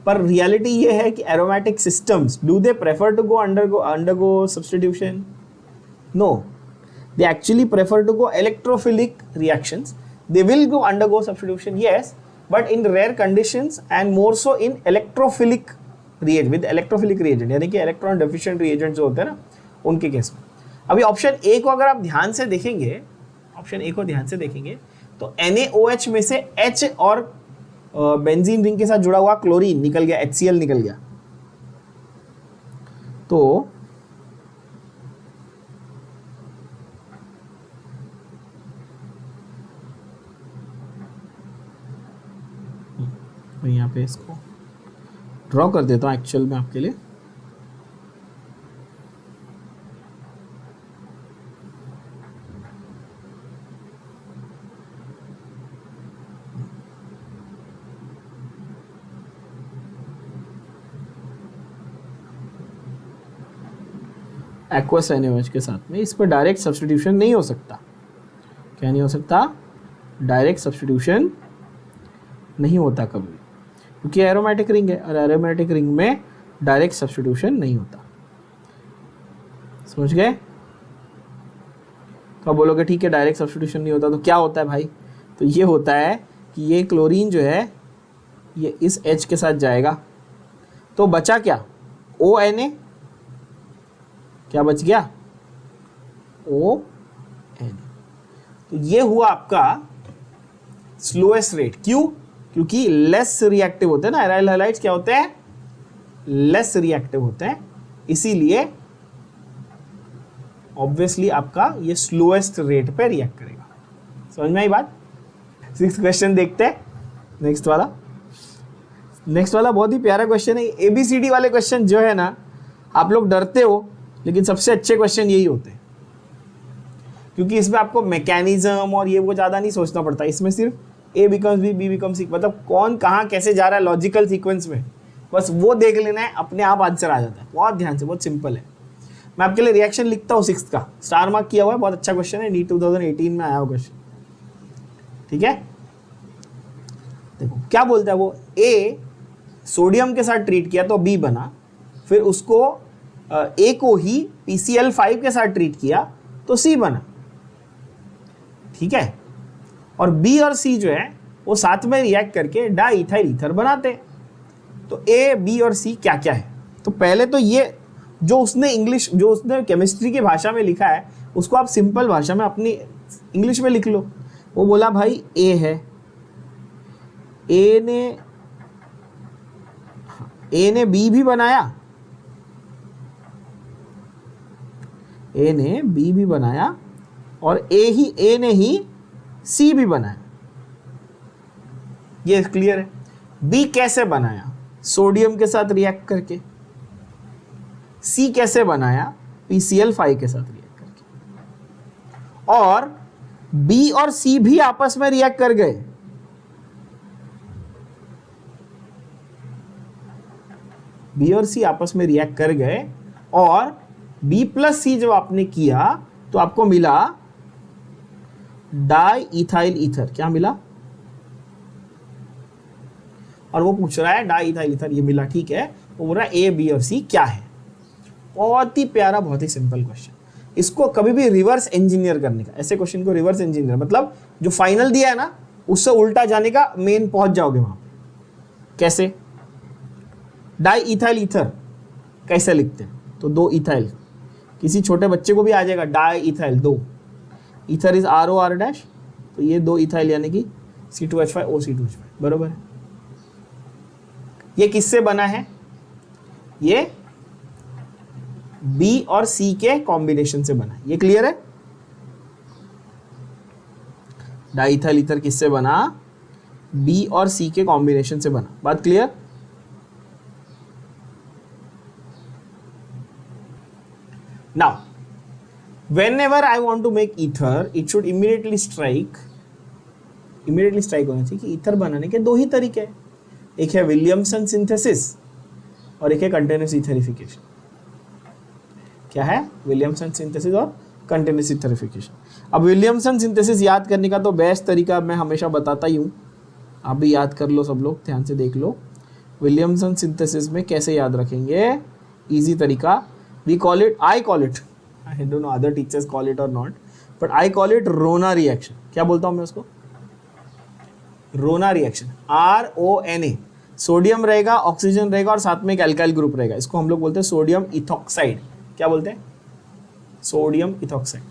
पर रियलिटी ये है कि aromatic systems, do they prefer to go undergo substitution? No, they actually prefer to go electrophilic reactions. They will go undergo substitution, yes, but in rare conditions and more so in electrophilic reagent, with electrophilic reagent, यानी कि electron deficient reagent जो होते हैं ना, उनके केस में। अभी ऑप्शन ए को अगर आप ध्यान से देखेंगे, ऑप्शन ए को ध्यान से देखेंगे तो NaOH में से H और बेंजीन रिंग के साथ जुड़ा हुआ क्लोरीन निकल गया, HCl निकल गया। तो मैं यहाँ पे इसको ड्रॉ कर देता हूँ एक्चुअल में आपके लिए। एक्वस NaOH के साथ में इस पर डायरेक्ट सब्स्टिट्यूशन नहीं हो सकता। क्या नहीं हो सकता? डायरेक्ट सब्स्टिट्यूशन नहीं होता कभी, क्योंकि एरोमेटिक रिंग है और एरोमेटिक रिंग में डायरेक्ट सब्स्टिट्यूशन नहीं होता। समझ गए? तो आप बोलोगे ठीक है डायरेक्ट सब्स्टिट्यूशन नहीं होता, तो क्या होता है भाई? तो ये होता है कि ये क्लोरीन जो है ये इस H के साथ जाएगा, तो बचा क्या? ONa। क्या बच गया? ONa। तो ये हुआ आपका स्लोएस्ट रेट। क्यों? क्योंकि लेस रिएक्टिव होते हैं ना, एराइल हैलाइड्स क्या होते हैं? लेस रिएक्टिव होते हैं, इसीलिए ऑब्वियसली आपका ये स्लोएस्ट रेट पे रिएक्ट करेगा। समझ में आई बात? 6th क्वेश्चन देखते हैं, नेक्स्ट वाला बहुत ही प्यारा क्वेश्चन है। ABCD वाले क्वेश्चन जो है ना, आप लोग डरते हो, लेकिन सबसे अच्छे क्वेश्चन यही होते हैं, क्योंकि इसमें आपको मैकेनिज्म और ये वो ज़्यादा नहीं सोचना पड़ता। इसमें सिर्फ A becomes B, B becomes C, मतलब कौन कहाँ कैसे जा रहा है लॉजिकल सीक्वेंस में, बस वो देख लेना है, अपने आप आंसर आ जाता है। बहुत ध्यान से, बहुत सिंपल है। मैं आपके लिए रिएक्शन लिखता हूँ 6th का, स्टार मार्क किया हुआ है, बहुत अच्छा क्वेश्चन है, नीट 2018 में आया हुआ क्वेश्चन। ठीक है, देखो क्या बोलता है वो। A सोडियम के साथ ट्रीट किया तो B बना, फिर उसको A को ही PCl5 के साथ ट्रीट किया तो C बना। ठीक है, और B और C जो है वो साथ में रिएक्ट करके डाईथाइल ईथर बनाते हैं। तो A, B और C क्या क्या है? तो पहले तो ये जो उसने केमिस्ट्री की भाषा में लिखा है उसको आप सिंपल भाषा में अपनी इंग्लिश में लिख लो। वो बोला भाई A है, ए ने बी भी बनाया, ए ने बी भी बनाया और ए ने ही सी भी बनाया। ये क्लियर है। बी कैसे बनाया? सोडियम के साथ रिएक्ट करके। सी कैसे बनाया? PCl5 के साथ रिएक्ट करके। और बी और सी भी आपस में रिएक्ट कर गए। बी और सी आपस में रिएक्ट कर गए और बी प्लस सी जब आपने किया तो आपको मिला डाई इथाइल ईथर। क्या मिला? और वो पूछ रहा है डाई इथाइल ईथर ये मिला, ठीक है। वो बोल रहा है ए बी और सी क्या है। बहुत ही प्यारा, बहुत ही सिंपल क्वेश्चन। इसको कभी भी रिवर्स इंजीनियर करने का, ऐसे क्वेश्चन को रिवर्स इंजीनियर मतलब जो फाइनल दिया है ना उससे उल्टा जाने का, मेन पहुंच जाओगे वहां पे। कैसे? डाई इथाइल ईथर कैसे लिखते हैं? तो दो इथाइल, किसी छोटे बच्चे को भी आ जाएगा। डाई इथाइल दो, ईथर इज ROR डैश, तो ये दो इथाइल यानी कि C2H5 OC2H5 बरोबर है। ये किससे बना है? ये बी और सी के कॉम्बिनेशन से बना है। ये क्लियर है? डाइथाइल ईथर किससे बना? बी और सी के कॉम्बिनेशन से बना। बात clear? Now, whenever I want to make ether, it should immediately strike होना चाहिए कि ईथर बनाने के दो ही तरीके हैं। एक है विलियमसन सिंथेसिस और एक है कंटिन्यूअस ईथरिफिकेशन। क्या है? विलियमसन सिंथेसिस और कंटिन्यूअस ईथरिफिकेशन। अब विलियमसन सिंथेसिस याद करने का तो बेस्ट तरीका मैं हमेशा बताता ही हूँ, आप भी याद कर लो, सब लोग ध्यान से देख लो। विलियमसन सिंथेसिस में कैसे याद रखेंगे? इजी तरीका, I call it, I don't know other teachers call it or not, but I call it रोना रिएक्शन। क्या बोलता हूं मैं उसको? रोना रिएक्शन, RONA। सोडियम रहेगा, ऑक्सीजन रहेगा और साथ में एक एल्काइल ग्रुप रहेगा। इसको हम लोग बोलते हैं सोडियम इथॉक्साइड। क्या बोलते हैं? Sodium ethoxide.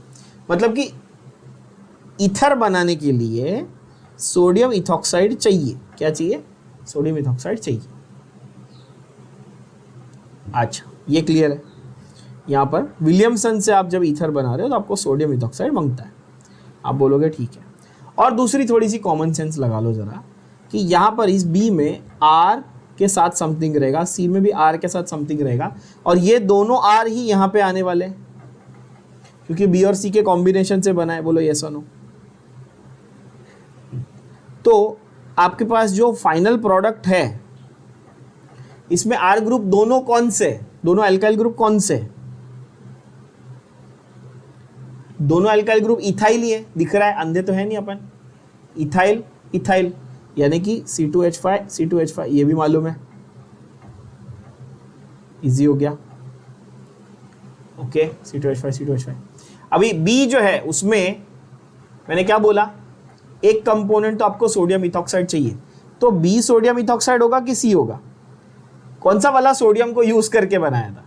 मतलब कि ईथर बनाने के लिए सोडियम इथॉक्साइड चाहिए। क्या चाहिए? सोडियम इथॉक्साइड चाहिए। अच्छा, ये क्लियर है। यहाँ पर विलियमसन से आप जब ईथर बना रहे हो तो आपको सोडियम इथॉक्साइड मांगता है। आप बोलोगे ठीक है। और दूसरी थोड़ी सी कॉमन सेंस लगा लो जरा, कि यहाँ पर इस बी में R के साथ समथिंग रहेगा, सी में भी R के साथ समथिंग रहेगा, और ये दोनों R ही यहाँ पे आने वाले हैं क्योंकि बी और सी के कॉम्बिनेशन से बना है। बोलो यस और नो। तो आपके पास जो फाइनल प्रोडक्ट है इसमें R ग्रुप दोनों कौन से? दोनों एल्काइल ग्रुप कौन से? दोनों एल्काइल ग्रुप इथाइल ही है। दिख रहा है, अंधे तो है नहीं अपन। इथाइल इथाइल यानी कि C2H5 ये भी मालूम है, इजी हो गया। Okay, C2H5। अभी बी जो है उसमें मैंने क्या बोला? एक कंपोनेंट तो आपको सोडियम इथॉक्साइड चाहिए, तो बी सोडियम इथॉक्साइड होगा कि सी होगा? कौन सा वाला सोडियम को यूज करके बनाया था?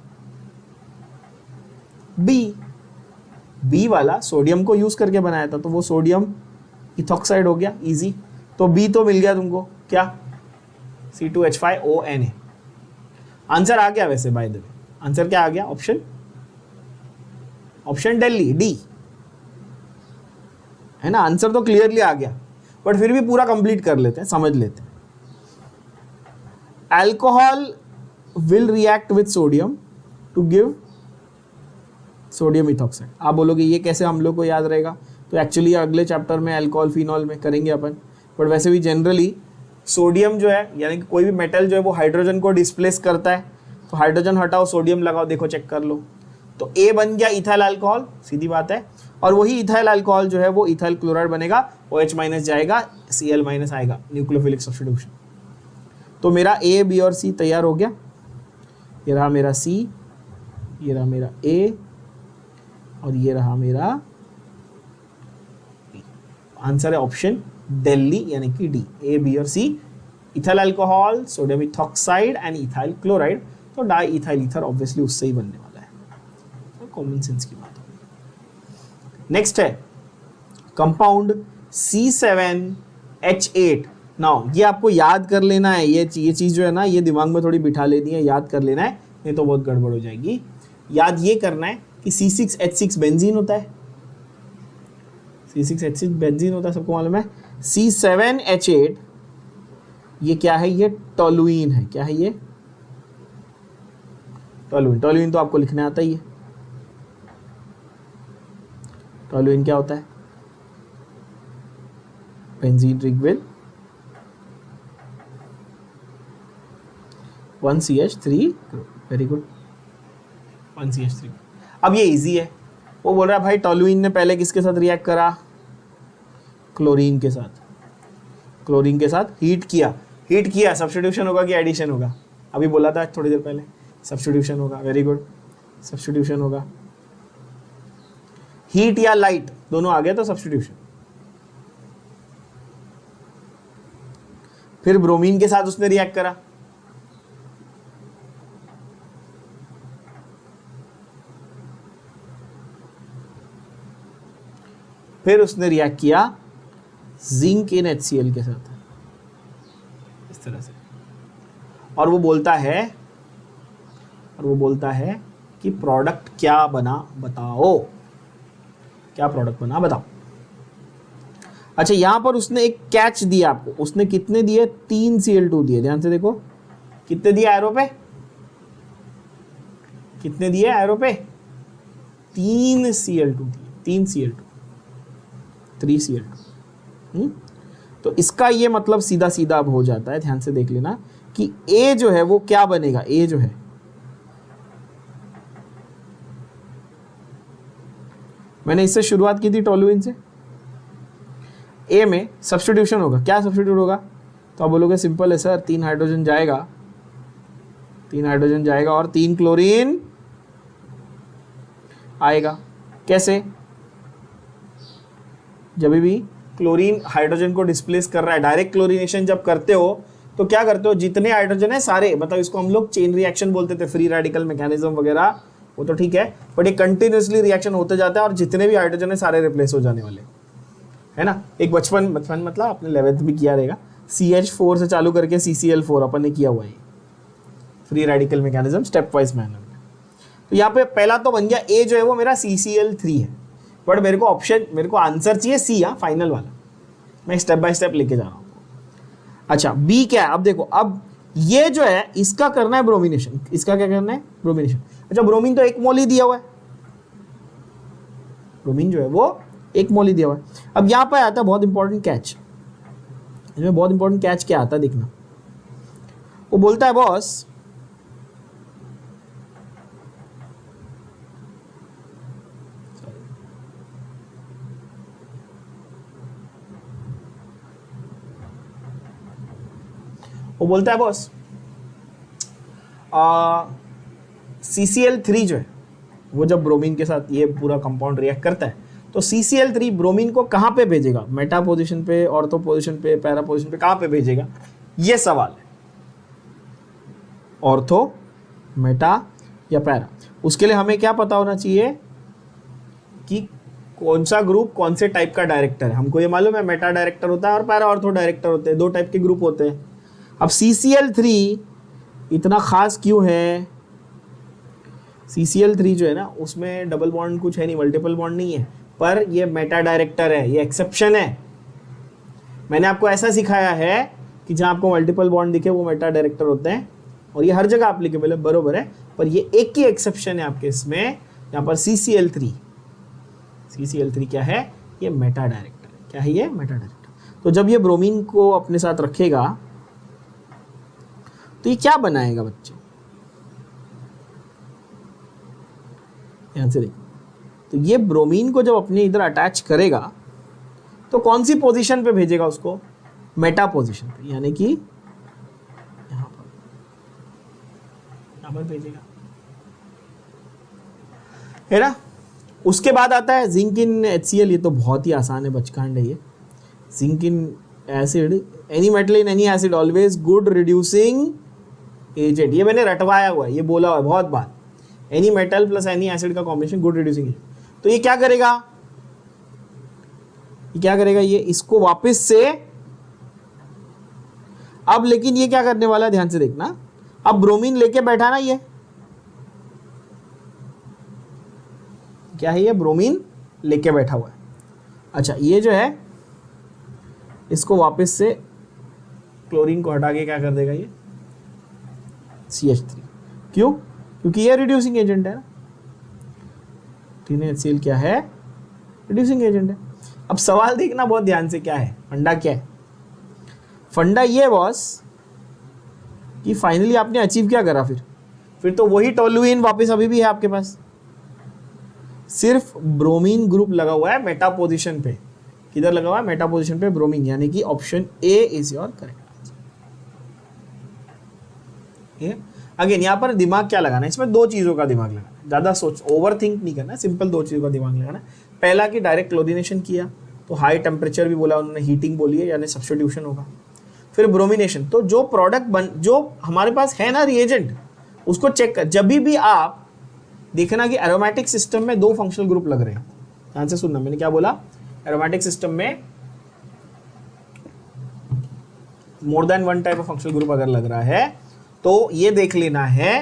बी वाला सोडियम को यूज करके बनाया था, तो वो सोडियम इथॉक्साइड हो गया। इजी। तो बी तो मिल गया तुमको। क्या? C2H5ONA। आंसर आ गया वैसे, बाय द वे आंसर क्या आ गया? ऑप्शन दिल्ली, डी है ना। आंसर तो क्लियरली आ गया, बट फिर भी पूरा कंप्लीट कर लेते हैं, समझ लेते हैं। Alcohol will react with sodium to give sodium ethoxide. आप बोलोगे ये कैसे हम लोग को याद रहेगा? तो एक्चुअली अगले चैप्टर में अल्कोहल फिनॉल में करेंगे अपन, बट वैसे भी जनरली सोडियम जो है यानी कि कोई भी मेटल जो है वो हाइड्रोजन को डिस्प्लेस करता है, तो हाइड्रोजन हटाओ सोडियम लगाओ, देखो चेक कर लो। तो ए बन गया इथाइल अल्कोहल, सीधी बात है। और वही इथाइल अल्कोहल जो है वो इथाइल क्लोराइड बनेगा, OH- जाएगा, Cl- आएगा, न्यूक्लियोफिलिक सब्स्टिट्यूशन। तो मेरा ए बी और सी तैयार हो गया। ये रहा मेरा सी, ये रहा मेरा ए और ये रहा मेरा आंसर है ऑप्शन दिल्ली यानी कि डी, ए बी और C. Ethyl alcohol, sodium ethoxide and ethyl chloride, तो डाई इथाइल ईथर ऑब्वियसली उससे ही बनने वाला है। तो कॉमन सेंस की बात होगी। नेक्स्ट है कंपाउंड C7H8 नाउ ये आपको याद कर लेना है, ये चीज़ जो है ना, ये दिमाग में थोड़ी बिठा लेनी है, याद कर लेना है, नहीं तो बहुत गड़बड़ हो जाएगी। याद ये करना है कि C6H6 बेंजीन होता है, C6H6 बेंजीन होता है, सबको मालूम है। C7H8 ये क्या है, ये टोलुइन है। क्या है ये? टोलुइन। टोलुइन तो आपको लिखने आता ही है। टोलुइन क्या होता है? Benzene ring with 1CH3। Very good, 1CH3। अब ये इजी है, वो बोल रहा है भाई टोलुइन ने पहले किसके साथ रिएक्ट करा? क्लोरीन के साथ। क्लोरीन के साथ हीट किया। हीट किया, सब्स्टिट्यूशन होगा कि एडिशन होगा? अभी बोला था थोड़ी देर पहले, सब्स्टिट्यूशन होगा। वेरी गुड, सब्स्टिट्यूशन होगा। हीट या लाइट दोनों आ गया तो सब्स्टिट्यूशन। फिर ब्रोमीन के साथ उसने रिएक्ट करा, फिर उसने रिएक्ट किया जिंक इन HCl के साथ, इस तरह से। और वो बोलता है कि प्रोडक्ट क्या बना बताओ, क्या प्रोडक्ट बना बताओ। अच्छा, यहां पर उसने एक कैच दिया आपको। उसने कितने दिए? 3 Cl2 दिए। ध्यान से देखो, कितने दिए एरो पे? कितने दिए एरो पे? 3 Cl2 दिए। 3 Cl2, 3 Cl2। तो इसका ये मतलब सीधा सीधा अब हो जाता है, ध्यान से देख लेना कि A जो है वो क्या बनेगा। A जो है, मैंने इससे शुरुआत की थी टोलुइन से। A में सब्स्टिट्यूशन होगा। क्या सब्स्टिट्यूट होगा? तो आप बोलोगे सिंपल है सर, 3 हाइड्रोजन जाएगा, 3 हाइड्रोजन जाएगा और 3 क्लोरीन आएगा। कैसे? जब भी क्लोरीन हाइड्रोजन को डिस्प्लेस कर रहा है, डायरेक्ट क्लोरीनेशन जब करते हो तो क्या करते हो? जितने हाइड्रोजन है सारे, मतलब इसको हम लोग चेन रिएक्शन बोलते थे, फ्री रेडिकल मैकेनिज्म वगैरह, वो तो ठीक है, बट ये कंटिन्यूसली रिएक्शन होते जाता है और जितने भी हाइड्रोजन है सारे रिप्लेस हो जाने वाले, है ना। एक बचपन मतलब आपने 11th भी किया रहेगा, CH4 से चालू करके CCl4 अपन ने किया हुआ है, free radical mechanism step wise manner में। तो यहाँ पे पहला तो बन गया, A जो है वो मेरा CCl3 है, बट मेरे को आंसर चाहिए C, या फाइनल वाला। मैं स्टेप बाय स्टेप लेके जा रहा हूँ। अच्छा, B क्या है? अब देखो, अब ये जो है इसका करना है ब्रोमिनेशन। इसका क्या करना है? ब्रोमिनेशन। अच्छा, ब्रोमीन तो 1 मोल ही दिया हुआ है, ब्रोमीन जो है वो 1 मोल ही दिया हुआ है। अब यहां पर आता है बहुत इंपॉर्टेंट कैच। इसमें बहुत इंपॉर्टेंट कैच क्या आता है देखना। वो बोलता है बॉस, CCl3 जो है वो जब ब्रोमीन के साथ ये पूरा कंपाउंड रिएक्ट करता है तो CCl3 ब्रोमीन को कहाँ पे भेजेगा? मेटा पोजीशन पे, ऑर्थो पोजीशन पे, पैरा पोजीशन पे, कहाँ पे भेजेगा? ये सवाल है। ऑर्थो, मेटा या पैरा? उसके लिए हमें क्या पता होना चाहिए कि कौन सा ग्रुप कौन से टाइप का डायरेक्टर है। हमको ये मालूम है मेटा डायरेक्टर होता है और पैरा ऑर्थो डायरेक्टर होते हैं, 2 टाइप के ग्रुप होते हैं। अब CCl3 इतना खास क्यों है? CCl3 जो है ना, उसमें डबल बॉन्ड कुछ है नहीं, मल्टीपल बॉन्ड नहीं है, पर ये मेटा डायरेक्टर है, ये एक्सेप्शन है। मैंने आपको ऐसा सिखाया है कि जहाँ आपको मल्टीपल बॉन्ड दिखे वो मेटा डायरेक्टर होते हैं, और ये हर जगह एप्लीकेबल है, बरोबर है, पर ये एक ही एक्सेप्शन है आपके इसमें, यहाँ पर CCl3 क्या है? ये मेटा डायरेक्टर है। क्या है ये? Meta director. तो जब ये ब्रोमीन को अपने साथ रखेगा तो ये क्या बनाएगा बच्चे? ध्यान से देखो, तो ये ब्रोमीन को जब अपने इधर अटैच करेगा तो कौन सी पोजीशन पे भेजेगा उसको? मेटा पोजीशन पे, यानी कि यहां पर भेजेगा, है ना। उसके बाद आता है जिंक इन HCl। ये तो बहुत ही आसान है, बचकांड है ये। Zinc in acid, any metal in any acid always good reducing agent. ये मैंने रटवाया हुआ है, ये बोला हुआ है बहुत बार। Any metal plus any acid का कॉम्बिनेशन गुड रिड्यूसिंग एजेंट। तो ये क्या करेगा? ये इसको वापस से अब लेकिन ये क्या करने वाला है, ध्यान से देखना, अब ब्रोमीन लेके बैठा ना, ये क्या है, ये ब्रोमीन लेके बैठा हुआ है। अच्छा, ये जो है इसको वापस से क्लोरीन को हटा के क्या कर देगा, ये CH3। क्यों? क्योंकि ये रिड्यूसिंग एजेंट है ना, TnHCl क्या है, रिड्यूसिंग एजेंट है। अब सवाल देखना बहुत ध्यान से, क्या है फंडा, क्या है फंडा, ये बॉस कि फाइनली आपने अचीव क्या करा, फिर तो वही टोलुइन वापस अभी भी है आपके पास, सिर्फ ब्रोमीन ग्रुप लगा हुआ है मेटा पोजीशन पे। किधर लगा हुआ है, मेटा पोजीशन पे ब्रोमीन, यानी कि option A is your correct answer. Again यहाँ पर दिमाग क्या लगाना है, इसमें दो चीज़ों का दिमाग लगाना है, ज़्यादा सोच ओवर थिंक नहीं करना, सिंपल दो चीज़ों का दिमाग लगाना है। पहला कि डायरेक्ट क्लोरीनेशन किया तो हाई टेम्परेचर भी बोला उन्होंने, हीटिंग बोली है, यानी सब्स्टिट्यूशन होगा। फिर ब्रोमिनेशन, तो जो प्रोडक्ट जो हमारे पास है ना रिएजेंट, उसको चेक कर। जब भी आप देखना कि एरोमेटिक सिस्टम में दो फंक्शनल ग्रुप लग रहे हैं, ध्यान से सुनना, मैंने क्या बोला, एरोमेटिक सिस्टम में more than one type of functional group अगर लग रहा है तो ये देख लेना है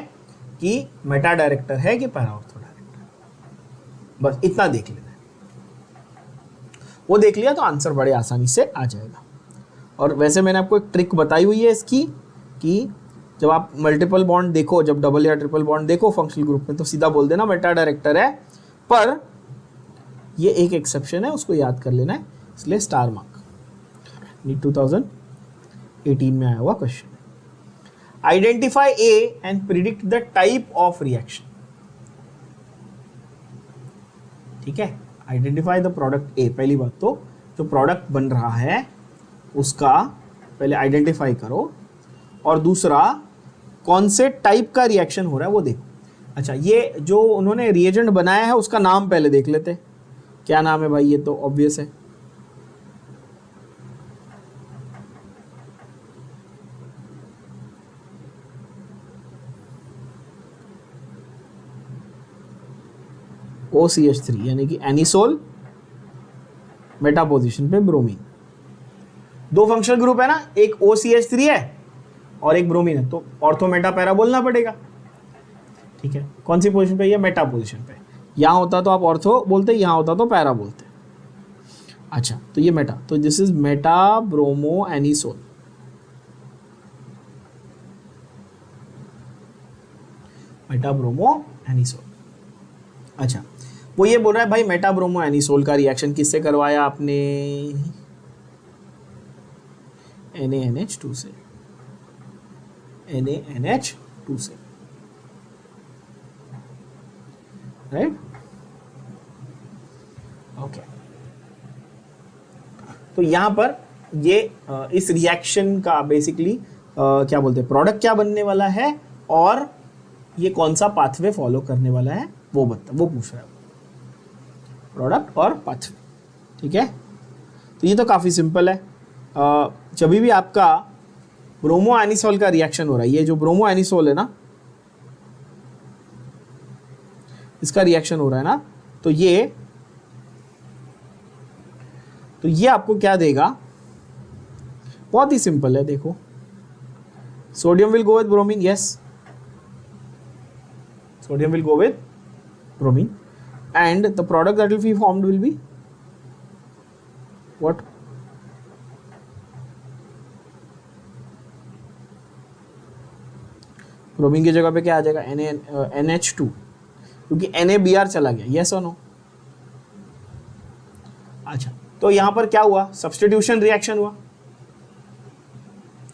कि मेटा डायरेक्टर है कि पैरा ऑर्थो डायरेक्टर, बस इतना देख लेना है। वो देख लिया तो आंसर बड़े आसानी से आ जाएगा। और वैसे मैंने आपको एक ट्रिक बताई हुई है इसकी, कि जब आप मल्टीपल बॉन्ड देखो, जब डबल या ट्रिपल बॉन्ड देखो फंक्शनल ग्रुप में, तो सीधा बोल देना मेटा डायरेक्टर है। पर ये एक एक्सेप्शन है, उसको याद कर लेना है, इसलिए स्टार मार्क। 2018 में आया हुआ question. Identify A and predict the type of reaction. ठीक है, आइडेंटिफाई द प्रोडक्ट ए, पहली बात तो जो प्रोडक्ट बन रहा है उसका पहले आइडेंटिफाई करो, और दूसरा कौन से टाइप का रिएक्शन हो रहा है वो देखो। अच्छा, ये जो उन्होंने रिएजेंट बनाया है उसका नाम पहले देख लेते हैं, क्या नाम है भाई, ये तो ऑब्वियस है, OCH3, यानी कि एनिसोल मेटा पोजीशन पे ब्रोमीन। दो फंक्शनल ग्रुप है ना, एक OCH3 है और एक ब्रोमीन है, तो ऑर्थो मेटा पैरा बोलना पड़ेगा। ठीक है, कौन सी पोजीशन पे, ये मेटा पोजीशन पे। यहाँ होता तो आप ऑर्थो बोलते, यहाँ होता तो पैरा बोलते। अच्छा, तो ये मेटा, तो this is Meta bromo anisole. Meta bromo anisole. अच्छा, वो ये बोल रहा है भाई मेटा ब्रोमो एनिसोल का रिएक्शन किससे करवाया आपने, NaNH2 से, NaNH2 से, राइट। ओके, तो यहां पर ये इस रिएक्शन का बेसिकली क्या बोलते हैं, प्रोडक्ट क्या बनने वाला है और ये कौन सा पाथवे फॉलो करने वाला है वो पूछ रहा है, प्रोडक्ट और पाथवे। ठीक है, तो ये तो काफ़ी सिंपल है। जब भी आपका ब्रोमो एनिसोल का रिएक्शन हो रहा है, ये जो ब्रोमो एनिसोल है ना, इसका रिएक्शन हो रहा है ना, तो ये आपको क्या देगा, बहुत ही सिंपल है, देखो, sodium will go with bromine, yes, sodium will go with bromine, and the product that will be formed will be what, bromine की जगह पे क्या आ जाएगा, NH2, क्योंकि NaBr चला गया, यस और नो। अच्छा, तो यहां पर क्या हुआ, सब्स्टिट्यूशन रिएक्शन हुआ,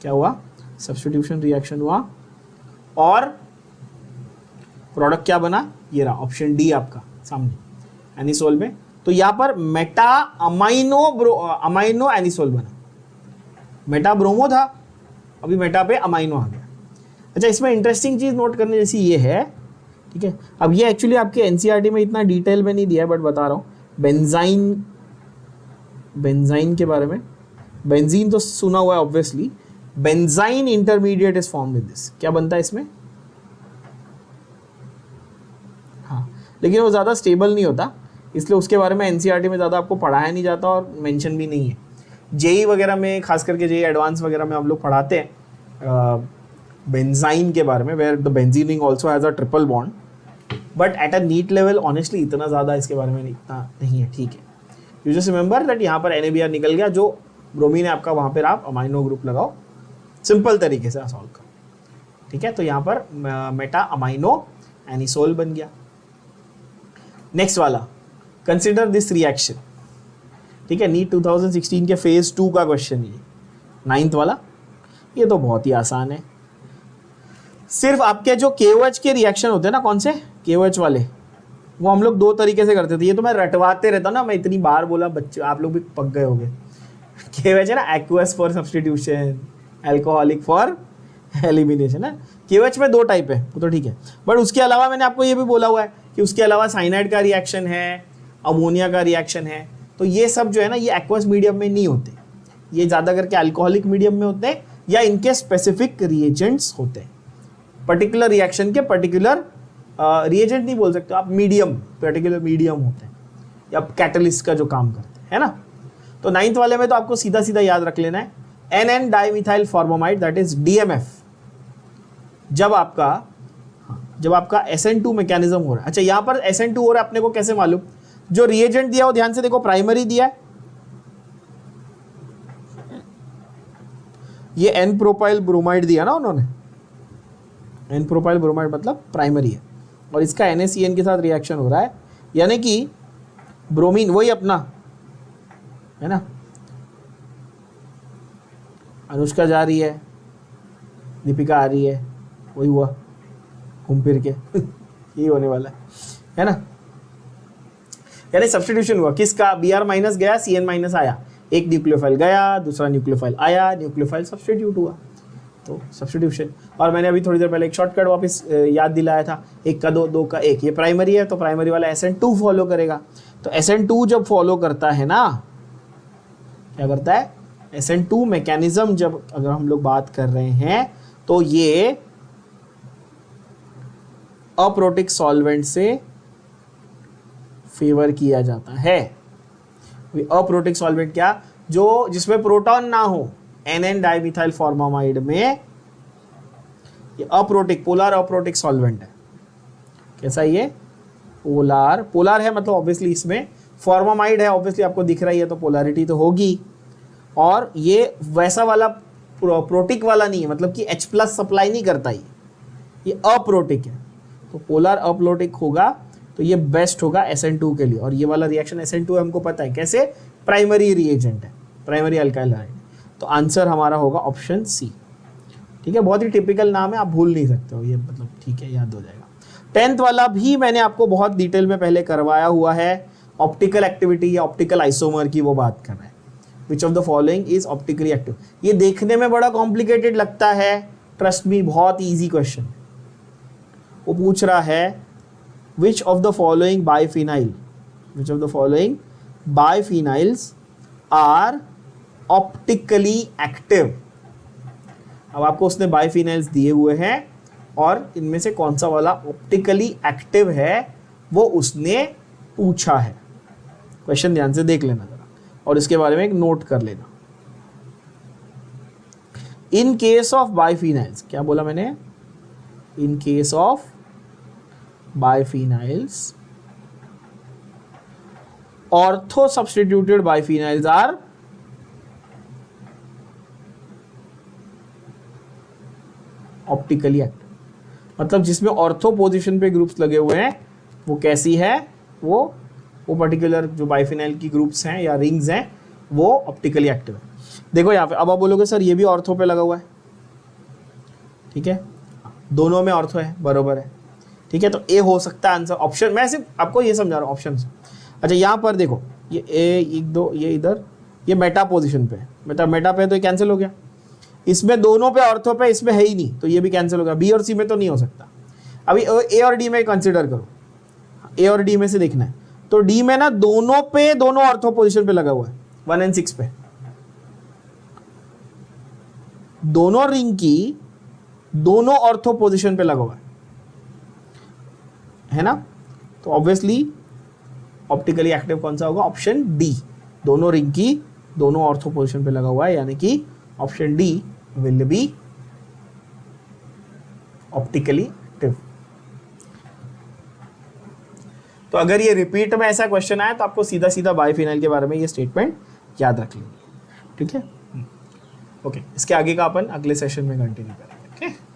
क्या हुआ, सब्स्टिट्यूशन रिएक्शन हुआ, और प्रोडक्ट क्या बना, ये रहा ऑप्शन डी आपका सामने एनिसोल में। तो यहाँ पर मेटा अमाइनो एनिसोल बना, मेटा ब्रोमो था, अभी मेटा पे अमाइनो आ गया। अच्छा, इसमें इंटरेस्टिंग चीज़ नोट करने जैसी ये है, ठीक है, अब ये एक्चुअली आपके एनसीईआरटी में इतना डिटेल में नहीं दिया है, बट बता रहा हूँ, बेंजाइन के बारे में। बेंजीन तो सुना हुआ है obviously, benzene intermediate is form with this, क्या बनता है इसमें, लेकिन वो ज़्यादा स्टेबल नहीं होता, इसलिए उसके बारे में एनसीईआरटी में ज़्यादा आपको पढ़ाया नहीं जाता और मेंशन भी नहीं है। जेई वगैरह में, खास करके जेई एडवांस वगैरह में हम लोग पढ़ाते हैं, बेंजाइन के बारे में, where the benzene ring also has a triple bond, but at a NEET level honestly इतना ज़्यादा इसके बारे में इतना नहीं है, ठीक है। यू जस्ट रिमेंबर दैट यहाँ पर NaBr निकल गया, जो ब्रोमीन है आपका, वहाँ पर आप अमाइनो ग्रुप लगाओ, सिंपल तरीके से सॉल्व करो, ठीक है। तो यहाँ पर मेटा अमाइनो एनिसोल बन गया। नेक्स्ट वाला, कंसिडर दिस रिएक्शन, ठीक है। नीट 2016 के फेज 2 का क्वेश्चन, ये 9th वाला, ये तो बहुत ही आसान है। सिर्फ आपके जो KOH के रिएक्शन होते हैं ना, कौन से KOH वाले, वो हम लोग 2 तरीके से करते थे। ये तो मैं रटवाते रहता हूँ ना, मैं इतनी बार बोला, बच्चे आप लोग भी पक गए होंगे। KOH है ना, aqueous for substitution, alcoholic for elimination है। KOH में 2 टाइप है, वो तो ठीक है, बट उसके अलावा मैंने आपको ये भी बोला हुआ है कि उसके अलावा साइनाइड का रिएक्शन है, अमोनिया का रिएक्शन है। तो ये सब जो है ना, ये एक्वस मीडियम में नहीं होते, ये ज़्यादा करके अल्कोहलिक मीडियम में होते हैं, या इनके स्पेसिफिक रिएजेंट्स होते हैं। पर्टिकुलर रिएक्शन के पर्टिकुलर रिएजेंट नहीं बोल सकते आप, मीडियम, पर्टिकुलर मीडियम होते हैं, या कैटलिस्ट का जो काम करते हैं, है ना। तो 9th वाले में तो आपको सीधा सीधा याद रख लेना है, NN dimethyl formamide, that is DMF, जब आपका SN2 मैकेनिज्म हो रहा है। अच्छा, यहाँ पर SN2 हो रहा है, अपने को कैसे मालूम? जो रिएजेंट दिया वो ध्यान से देखो, प्राइमरी दिया है, ये N प्रोपाइल ब्रोमाइड दिया ना उन्होंने, N प्रोपाइल ब्रोमाइड मतलब प्राइमरी है, और इसका NaCN के साथ रिएक्शन हो रहा है, यानी कि ब्रोमीन वही अपना है ना, अनुष्का जा रही है, दीपिका आ रही है, वही हुआ घूम फिर के यही होने वाला है ना। यानी सब्स्टिट्यूशन हुआ किसका, Br माइनस गया, Cn माइनस आया, एक न्यूक्लियोफाइल गया, दूसरा न्यूक्लियोफाइल आया, न्यूक्लियोफाइल सब्स्टिट्यूट हुआ, तो सब्स्टिट्यूशन। और मैंने अभी थोड़ी देर पहले एक शॉर्टकट वापस याद दिलाया था, 1 का 2, 2 का 1, ये प्राइमरी है, तो प्राइमरी वाला SN2 फॉलो करेगा। तो SN2 जब फॉलो करता है ना, क्या करता है, SN2 मैकेनिज्म जब अगर हम लोग बात कर रहे हैं, तो ये अप्रोटिक सॉल्वेंट से फेवर किया जाता है। अप्रोटिक सॉल्वेंट क्या, जो जिसमें प्रोटॉन ना हो, NN डाइमिथाइल फॉर्मामाइड में ये अप्रोटिक, पोलर अप्रोटिक सॉल्वेंट है। कैसा ये, पोलर है, मतलब ऑब्वियसली इसमें फॉर्मामाइड है, ऑब्वियसली आपको दिख रही है, तो पोलैरिटी तो होगी। और ये वैसा वाला प्रोटिक वाला नहीं है, मतलब कि H+ सप्लाई नहीं करता, ये अप्रोटिक है, तो पोलर अप्रोटिक होगा, तो ये बेस्ट होगा SN2 के लिए। और ये वाला रिएक्शन SN2 हमको पता है कैसे, प्राइमरी रिएजेंट है, प्राइमरी अल्काइल हाइड। तो आंसर हमारा होगा ऑप्शन C, ठीक है। बहुत ही टिपिकल नाम है, आप भूल नहीं सकते हो ये, मतलब ठीक है, याद हो जाएगा। 10th वाला भी मैंने आपको बहुत डिटेल में पहले करवाया हुआ है, ऑप्टिकल एक्टिविटी या ऑप्टिकल आइसोमर की वो बात कर रहे हैं। विच of the following is optically active, ये देखने में बड़ा कॉम्प्लिकेटेड लगता है, ट्रस्ट मी बहुत ईजी क्वेश्चन। वो पूछ रहा है which of the following biphenyls are optically active. अब आपको उसने बाइफिनाइल्स दिए हुए हैं, और इनमें से कौन सा वाला ऑप्टिकली एक्टिव है वो उसने पूछा है। क्वेश्चन ध्यान से देख लेना जरा, और इसके बारे में एक नोट कर लेना। इन केस ऑफ बाइफिनाइल्स, क्या बोला मैंने, in case of biphenyls, ortho substituted biphenyls are optically active, मतलब जिसमें ऑर्थो पोजीशन पे ग्रुप्स लगे हुए हैं, वो कैसी है, वो पर्टिकुलर जो बाइफिनाइल की ग्रुप्स हैं या रिंग्स हैं, वो ऑप्टिकली एक्टिव है। देखो यहाँ पे, अब आप बोलोगे सर ये भी ऑर्थो पे लगा हुआ है, ठीक है, दोनों में ऑर्थो है, बरोबर है, ठीक है। तो ए हो सकता है आंसर, ऑप्शन, मैं सिर्फ आपको ये समझा रहा हूँ ऑप्शन से। अच्छा, यहाँ पर देखो, ये ए, 1, 2, ये इधर, ये मेटा पोजिशन पे, मेटा पे, तो ये कैंसिल हो गया। इसमें दोनों पे ऑर्थो पे, इसमें है ही नहीं, तो ये भी कैंसिल हो गया। बी और सी में तो नहीं हो सकता। अभी ए और डी में कंसिडर करो, ए और डी में से देखना है, तो डी में ना दोनों ऑर्थो पोजीशन पे लगा हुआ है, 1 और 6 पे, दोनों रिंग की दोनों ऑर्थो पोजीशन पे लगा हुआ है ना। तो ऑब्वियसली ऑप्टिकली एक्टिव कौन सा होगा, ऑप्शन डी, दोनों रिंग की दोनों ऑर्थो पोजीशन पे लगा हुआ है, यानी कि option D will be optically active. तो अगर ये रिपीट में ऐसा क्वेश्चन आया तो आपको सीधा सीधा बाइफिनाइल के बारे में ये स्टेटमेंट याद रख लेंगे, ठीक है। ओके, इसके आगे का अपन अगले सेशन में कंटिन्यू करेंगे। ओके।